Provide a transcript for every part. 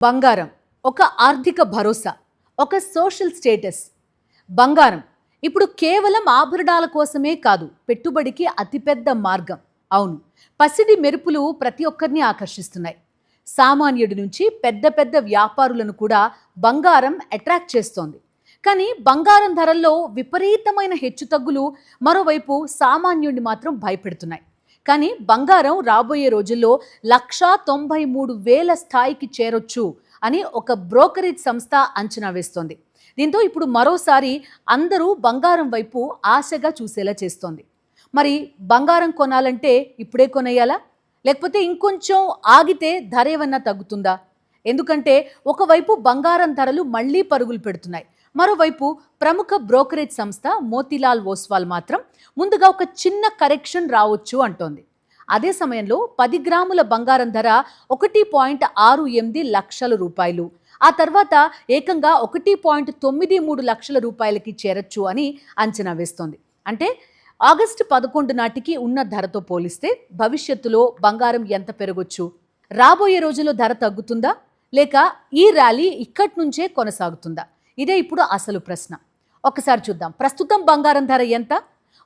బంగారం ఒక ఆర్థిక భరోసా, ఒక సోషల్ స్టేటస్. బంగారం ఇప్పుడు కేవలం ఆభరణాల కోసమే కాదు, పెట్టుబడికి అతిపెద్ద మార్గం. అవును, పసిడి మెరుపులు ప్రతి ఒక్కరిని ఆకర్షిస్తున్నాయి. సామాన్యుడి నుంచి పెద్ద పెద్ద వ్యాపారులను కూడా బంగారం అట్రాక్ట్ చేస్తోంది. కానీ బంగారం ధరల్లో విపరీతమైన హెచ్చుతగ్గులు మరోవైపు సామాన్యుడిని మాత్రం భయపెడుతున్నాయి. కానీ బంగారం రాబోయే రోజుల్లో 1,93,000 స్థాయికి చేరొచ్చు అని ఒక బ్రోకరేజ్ సంస్థ అంచనా వేస్తోంది. దీంతో ఇప్పుడు మరోసారి అందరూ బంగారం వైపు ఆశగా చూసేలా చేస్తోంది. మరి బంగారం కొనాలంటే ఇప్పుడే కొనేయాలా, లేకపోతే ఇంకొంచెం ఆగితే ధర ఏమన్నా తగ్గుతుందా? ఎందుకంటే ఒకవైపు బంగారం ధరలు మళ్లీ పరుగులు పెడుతున్నాయి, మరోవైపు ప్రముఖ బ్రోకరేజ్ సంస్థ మోతీలాల్ ఓస్వాల్ మాత్రం ముందుగా ఒక చిన్న కరెక్షన్ రావచ్చు అంటోంది. అదే సమయంలో 10 గ్రాముల బంగారం ధర 1.68 లక్షల రూపాయలు, ఆ తర్వాత ఏకంగా 1.93 లక్షల రూపాయలకి చేరొచ్చు అని అంచనా వేస్తోంది. అంటే ఆగస్టు 11 నాటికి ఉన్న ధరతో పోలిస్తే భవిష్యత్తులో బంగారం ఎంత పెరగొచ్చు? రాబోయే రోజుల్లో ధర తగ్గుతుందా, లేక ఈ ర్యాలీ ఇక్కడి నుంచే కొనసాగుతుందా? ఇదే ఇప్పుడు అసలు ప్రశ్న. ఒకసారి చూద్దాం ప్రస్తుతం బంగారం ధర ఎంత.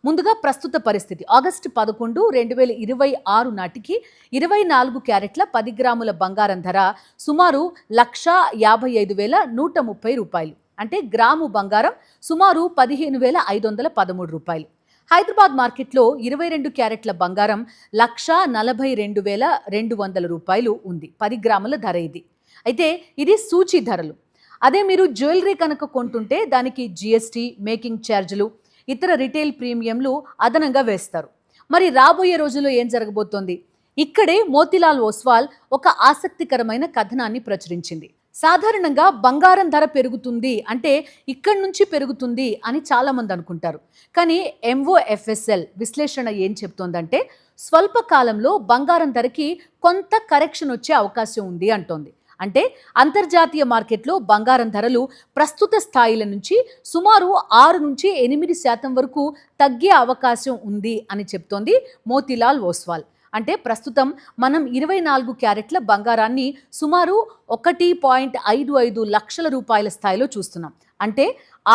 ముందుగా ప్రస్తుత పరిస్థితి ఆగస్టు 11, 2026 నాటికి 24 క్యారెట్ల 10 గ్రాముల బంగారం ధర సుమారు 1,55,130 రూపాయలు. అంటే గ్రాము బంగారం సుమారు 15,513 రూపాయలు. హైదరాబాద్ మార్కెట్లో 22 క్యారెట్ల బంగారం 1,42,200 రూపాయలు ఉంది 10 గ్రాముల ధర ఇది. అయితే ఇది సూచీ ధరలు. అదే మీరు జ్యువెలరీ కనుక కొంటుంటే దానికి జిఎస్టీ, మేకింగ్ ఛార్జీలు, ఇతర రిటైల్ ప్రీమియంలు అదనంగా వేస్తారు. మరి రాబోయే రోజుల్లో ఏం జరగబోతోంది? ఇక్కడే మోతీలాల్ ఓస్వాల్ ఒక ఆసక్తికరమైన కథనాన్ని ప్రచురించింది. సాధారణంగా బంగారం ధర పెరుగుతుంది అంటే ఇక్కడి నుంచి పెరుగుతుంది అని చాలామంది అనుకుంటారు. కానీ ఎంఓఎఫ్ఎస్ఎల్ విశ్లేషణ ఏం చెప్తోందంటే స్వల్ప కాలంలో బంగారం ధరకి కొంత కరెక్షన్ వచ్చే అవకాశం ఉంది అంటోంది. అంటే అంతర్జాతీయ మార్కెట్లో బంగారం ధరలు ప్రస్తుత స్థాయిల నుంచి సుమారు 6 నుంచి 8% వరకు తగ్గే అవకాశం ఉంది అని చెప్తోంది మోతీలాల్ ఓస్వాల్. అంటే ప్రస్తుతం మనం 24 క్యారెట్ల బంగారాన్ని సుమారు 1.55 లక్షల రూపాయల స్థాయిలో చూస్తున్నాం. అంటే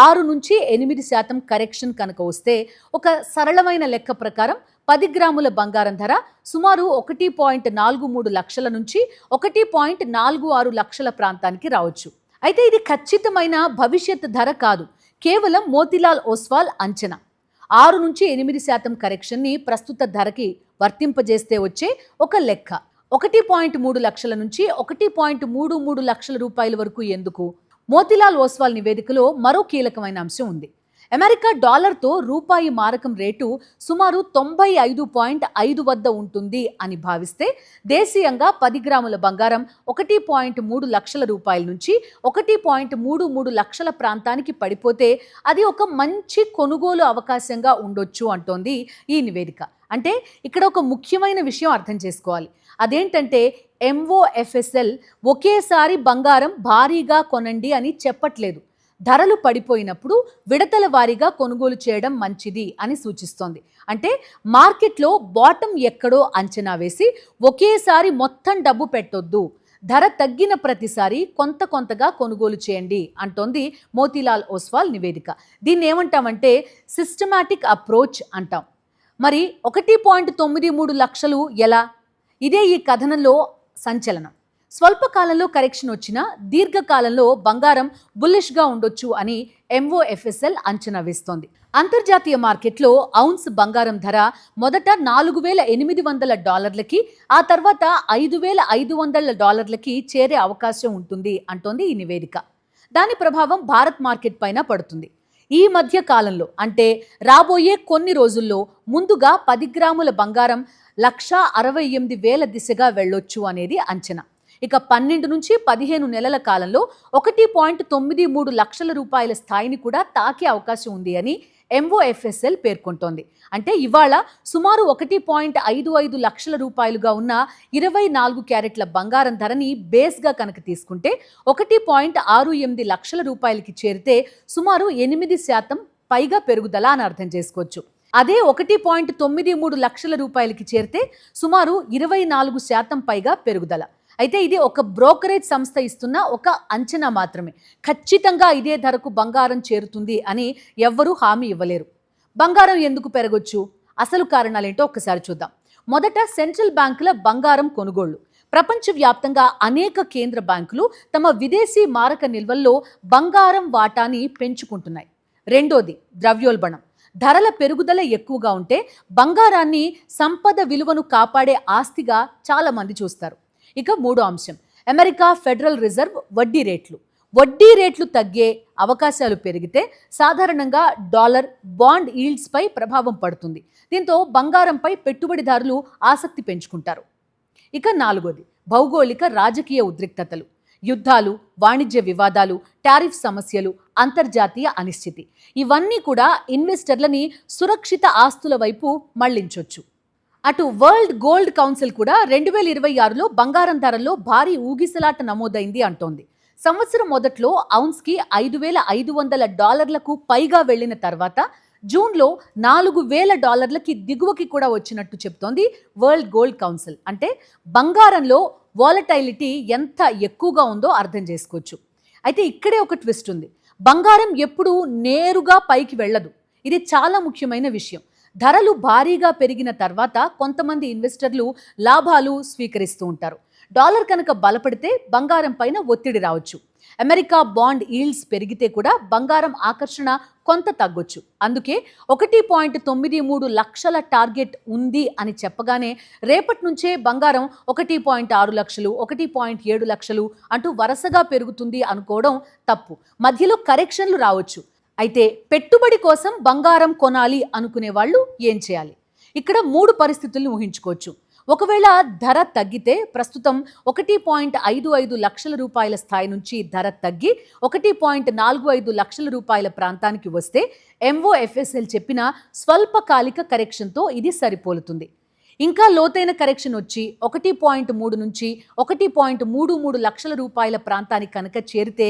6 నుంచి 8% కరెక్షన్ కనుక వస్తే ఒక సరళమైన లెక్క ప్రకారం 10 గ్రాముల బంగారం ధర సుమారు 1.43 లక్షల నుంచి 1.46 లక్షల ప్రాంతానికి రావచ్చు. అయితే ఇది ఖచ్చితమైన భవిష్యత్ ధర కాదు, కేవలం మోతీలాల్ ఓస్వాల్ అంచనా. 6 నుంచి 8% కరెక్షన్ని ప్రస్తుత ధరకి వర్తింపజేస్తే వచ్చే ఒక లెక్క. 1.3 లక్షల నుంచి 1.33 లక్షల రూపాయల వరకు ఎందుకు? మోతీలాల్ ఓస్వాల్ నివేదికలో మరో కీలకమైన అంశం ఉంది. అమెరికా డాలర్తో రూపాయి మారకం రేటు సుమారు 95.5 వద్ద ఉంటుంది అని భావిస్తే దేశీయంగా 10 గ్రాముల బంగారం 1.3 లక్షల రూపాయల నుంచి 1.33 లక్షల ప్రాంతానికి పడిపోతే అది ఒక మంచి కొనుగోలు అవకాశంగా ఉండొచ్చు అంటోంది ఈ నివేదిక. అంటే ఇక్కడ ఒక ముఖ్యమైన విషయం అర్థం చేసుకోవాలి. అదేంటంటే ఎంఓఎఫ్ఎస్ఎల్ ఒకేసారి బంగారం భారీగా కొనండి అని చెప్పట్లేదు. ధరలు పడిపోయినప్పుడు విడతల వారీగా కొనుగోలు చేయడం మంచిది అని సూచిస్తోంది. అంటే మార్కెట్లో బాటం ఎక్కడో అంచనా వేసి ఒకేసారి మొత్తం డబ్బు పెట్టొద్దు, ధర తగ్గిన ప్రతిసారి కొంత కొంతగా కొనుగోలు చేయండి అంటోంది మోతీలాల్ ఓస్వాల్ నివేదిక. దీన్ని ఏమంటామంటే సిస్టమాటిక్ అప్రోచ్ అంటాం. మరి 1.93 లక్షలు ఎలా? ఇదే ఈ కథనంలో సంచలనం. స్వల్పకాలంలో కరెక్షన్ వచ్చినా దీర్ఘకాలంలో బంగారం బుల్లిష్గా ఉండొచ్చు అని ఎంఓఎఫ్ఎస్ఎల్ అంచనా వేస్తోంది. అంతర్జాతీయ మార్కెట్లో ఔన్స్ బంగారం ధర మొదట $4,800కి, ఆ తర్వాత $5,500కి చేరే అవకాశం ఉంటుంది అంటోంది ఈ నివేదిక. దాని ప్రభావం భారత్ మార్కెట్ పైన పడుతుంది. ఈ మధ్య కాలంలో అంటే రాబోయే కొన్ని రోజుల్లో ముందుగా 10 గ్రాముల బంగారం 1,68,000 దిశగా వెళ్ళొచ్చు అనేది అంచనా. ఇక 12 నుంచి 15 నెలల కాలంలో 1.93 లక్షల రూపాయల స్థాయిని కూడా తాకే అవకాశం ఉంది అని ఎంఓఎఫ్ఎస్ఎల్ పేర్కొంటోంది. అంటే ఇవాళ సుమారు 1.55 లక్షల రూపాయలుగా ఉన్న 24 క్యారెట్ల బంగారం ధరని బేస్గా కనుక తీసుకుంటే 1.68 లక్షల రూపాయలకి చేరితే సుమారు 8% పైగా పెరుగుదల అని అర్థం చేసుకోవచ్చు. అదే 1.93 లక్షల రూపాయలకి చేరితే సుమారు 24% పైగా పెరుగుదల. అయితే ఇది ఒక బ్రోకరేజ్ సంస్థ ఇస్తున్న ఒక అంచనా మాత్రమే. ఖచ్చితంగా ఇదే ధరకు బంగారం చేరుతుంది అని ఎవ్వరూ హామీ ఇవ్వలేరు. బంగారం ఎందుకు పెరగొచ్చు? అసలు కారణాలేంటో ఒక్కసారి చూద్దాం. మొదట సెంట్రల్ బ్యాంకుల బంగారం కొనుగోళ్లు. ప్రపంచవ్యాప్తంగా అనేక కేంద్ర బ్యాంకులు తమ విదేశీ మారక నిల్వల్లో బంగారం వాటాని పెంచుకుంటున్నాయి. రెండోది ద్రవ్యోల్బణం. ధరల పెరుగుదల ఎక్కువగా ఉంటే బంగారాన్ని సంపద విలువను కాపాడే ఆస్తిగా చాలా మంది చూస్తారు. ఇక మూడో అంశం, అమెరికా ఫెడరల్ రిజర్వ్ వడ్డీ రేట్లు. వడ్డీ రేట్లు తగ్గే అవకాశాలు పెరిగితే సాధారణంగా డాలర్, బాండ్ ఈల్డ్స్ పై ప్రభావం పడుతుంది. దీంతో బంగారంపై పెట్టుబడిదారులు ఆసక్తి పెంచుకుంటారు. ఇక నాలుగోది, భౌగోళిక రాజకీయ ఉద్రిక్తతలు. యుద్ధాలు, వాణిజ్య వివాదాలు, టారిఫ్ సమస్యలు, అంతర్జాతీయ అనిశ్చితి ఇవన్నీ కూడా ఇన్వెస్టర్లని సురక్షిత ఆస్తుల వైపు మళ్లించొచ్చు. అటు వరల్డ్ గోల్డ్ కౌన్సిల్ కూడా 2026లో బంగారం ధరల్లో భారీ ఊగిసలాట నమోదైంది అంటోంది. సంవత్సరం మొదట్లో ఔన్స్కి $5,500 పైగా వెళ్లిన తర్వాత జూన్లో $4,000 దిగువకి కూడా వచ్చినట్టు చెప్తోంది వరల్డ్ గోల్డ్ కౌన్సిల్. అంటే బంగారంలో వాలటైలిటీ ఎంత ఎక్కువగా ఉందో అర్థం చేసుకోవచ్చు. అయితే ఇక్కడే ఒక ట్విస్ట్ ఉంది. బంగారం ఎప్పుడూ నేరుగా పైకి వెళ్ళదు. ఇది చాలా ముఖ్యమైన విషయం. ధరలు భారీగా పెరిగిన తర్వాత కొంతమంది ఇన్వెస్టర్లు లాభాలు స్వీకరిస్తూ ఉంటారు. డాలర్ కనుక బలపడితే బంగారం పైన ఒత్తిడి రావచ్చు. అమెరికా బాండ్ ఈల్డ్స్ పెరిగితే కూడా బంగారం ఆకర్షణ కొంత తగ్గొచ్చు. అందుకే 1.93 లక్షల టార్గెట్ ఉంది అని చెప్పగానే రేపటి నుంచే బంగారం 1.6 లక్షలు, 1.7 లక్షలు అంటూ వరుసగా పెరుగుతుంది అనుకోవడం తప్పు. మధ్యలో కరెక్షన్లు రావచ్చు. అయితే పెట్టుబడి కోసం బంగారం కొనాలి అనుకునే వాళ్ళు ఏం చేయాలి? ఇక్కడ 3 పరిస్థితులను ఊహించుకోవచ్చు. ఒకవేళ ధర తగ్గితే ప్రస్తుతం 1.55 లక్షల రూపాయల స్థాయి నుంచి ధర తగ్గి 1.45 లక్షల రూపాయల ప్రాంతానికి వస్తే MOFSL చెప్పిన స్వల్పకాలిక కరెక్షన్తో ఇది సరిపోలుతుంది. ఇంకా లోతైన కరెక్షన్ వచ్చి 1.3 నుంచి 1.33 లక్షల రూపాయల ప్రాంతానికి కనుక చేరితే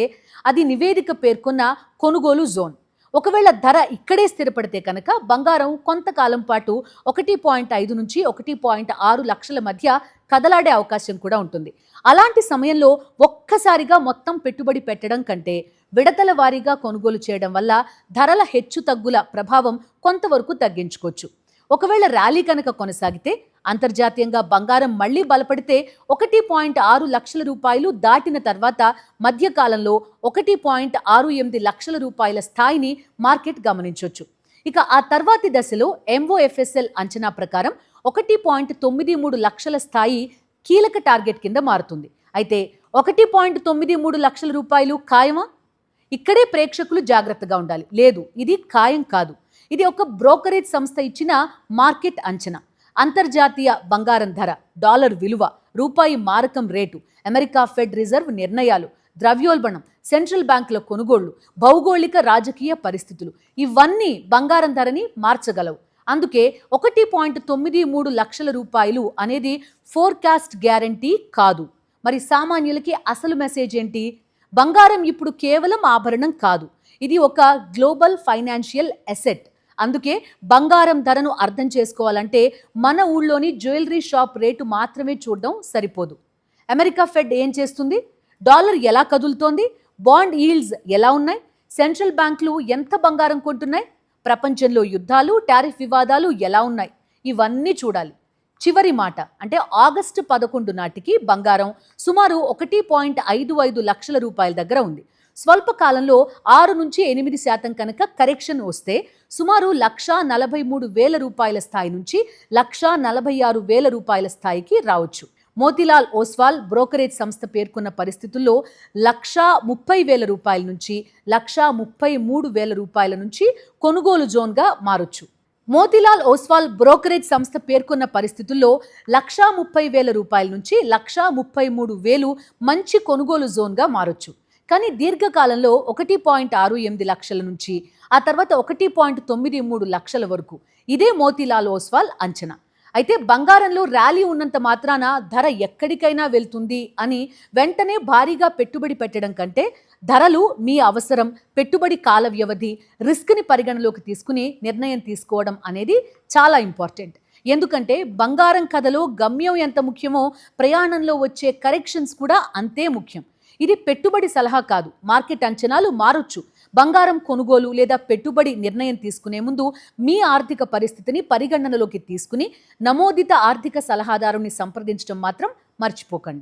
అది నివేదిక పేర్కొన్న కొనుగోలు జోన్. ఒకవేళ ధర ఇక్కడే స్థిరపడితే కనుక బంగారం కొంతకాలం పాటు 1.5 నుంచి 1.6 లక్షల మధ్య కదలాడే అవకాశం కూడా ఉంటుంది. అలాంటి సమయంలో ఒక్కసారిగా మొత్తం పెట్టుబడి పెట్టడం కంటే విడతల వారీగా కొనుగోలు చేయడం వల్ల ధరల హెచ్చు తగ్గుల ప్రభావం కొంతవరకు తగ్గించుకోవచ్చు. ఒకవేళ ర్యాలీ కనుక కొనసాగితే అంతర్జాతీయంగా బంగారం మళ్లీ బలపడితే 1.6 లక్షల రూపాయలు దాటిన తర్వాత మధ్యకాలంలో 1.68 లక్షల రూపాయల స్థాయిని మార్కెట్ గమనించవచ్చు. ఇక ఆ తర్వాతి దశలో MOFSL అంచనా ప్రకారం 1.93 లక్షల స్థాయి కీలక టార్గెట్ కింద మారుతుంది. అయితే 1.93 లక్షల రూపాయలు ఖాయమా? ఇక్కడే ప్రేక్షకులు జాగ్రత్తగా ఉండాలి. లేదు, ఇది ఖాయం కాదు. ఇది ఒక బ్రోకరేజ్ సంస్థ ఇచ్చిన మార్కెట్ అంచనా. అంతర్జాతీయ బంగారం ధర, డాలర్ విలువ, రూపాయి మారకం రేటు, అమెరికా ఫెడ్ రిజర్వ్ నిర్ణయాలు, ద్రవ్యోల్బణం, సెంట్రల్ బ్యాంకుల కొనుగోళ్లు, భౌగోళిక రాజకీయ పరిస్థితులు ఇవన్నీ బంగారం ధరని మార్చగలవు. అందుకే 1.93 లక్షల రూపాయలు అనేది ఫోర్కాస్ట్ గ్యారంటీ కాదు. మరి సామాన్యులకి అసలు మెసేజ్ ఏంటి? బంగారం ఇప్పుడు కేవలం ఆభరణం కాదు, ఇది ఒక గ్లోబల్ ఫైనాన్షియల్ అసెట్. అందుకే బంగారం ధరను అర్థం చేసుకోవాలంటే మన ఊళ్ళోని జ్యువెలరీ షాప్ రేటు మాత్రమే చూడడం సరిపోదు. అమెరికా ఫెడ్ ఏం చేస్తుంది? డాలర్ ఎలా కదులుతోంది? బాండ్ ఈల్డ్స్ ఎలా ఉన్నాయి? సెంట్రల్ బ్యాంకులు ఎంత బంగారం కొంటున్నాయి? ప్రపంచంలో యుద్ధాలు, టారిఫ్ వివాదాలు ఎలా ఉన్నాయి? ఇవన్నీ చూడాలి. చివరి మాట అంటే ఆగస్టు 11 నాటికి బంగారం సుమారు 1.55 లక్షల రూపాయల దగ్గర ఉంది. స్వల్పకాలంలో 6 నుంచి 8% కనుక కరెక్షన్ వస్తే సుమారు 1,43,000 రూపాయల స్థాయి నుంచి 1,46,000 రూపాయల స్థాయికి రావచ్చు. మోతీలాల్ ఓస్వాల్ బ్రోకరేజ్ సంస్థ పేర్కొన్న పరిస్థితుల్లో 1,30,000 రూపాయల నుంచి 1,33,000 రూపాయల నుంచి కొనుగోలు జోన్గా మారొచ్చు. మోతీలాల్ ఓస్వాల్ బ్రోకరేజ్ సంస్థ పేర్కొన్న పరిస్థితుల్లో 1,30,000 రూపాయల నుంచి 1,33,000 మంచి కొనుగోలు జోన్గా మారొచ్చు. కానీ దీర్ఘకాలంలో 1.68 లక్షల నుంచి ఆ తర్వాత 1.93 లక్షల వరకు ఇదే మోతీలాల్ ఓస్వాల్ అంచనా. అయితే బంగారంలో ర్యాలీ ఉన్నంత మాత్రాన ధర ఎక్కడికైనా వెళ్తుంది అని వెంటనే భారీగా పెట్టుబడి పెట్టడం కంటే ధరలు మీ అవసరం, పెట్టుబడి కాల వ్యవధి, రిస్క్ని పరిగణలోకి తీసుకుని నిర్ణయం తీసుకోవడం అనేది చాలా ఇంపార్టెంట్. ఎందుకంటే బంగారం కథలో గమ్యం ఎంత ముఖ్యమో ప్రయాణంలో వచ్చే కరెక్షన్స్ కూడా అంతే ముఖ్యం. ఇది పెట్టుబడి సలహా కాదు, మార్కెట్ అంచనాలు మారొచ్చు. బంగారం కొనుగోలు లేదా పెట్టుబడి నిర్ణయం తీసుకునే ముందు మీ ఆర్థిక పరిస్థితిని పరిగణనలోకి తీసుకుని నమోదిత ఆర్థిక సలహాదారుని సంప్రదించడం మాత్రం మర్చిపోకండి.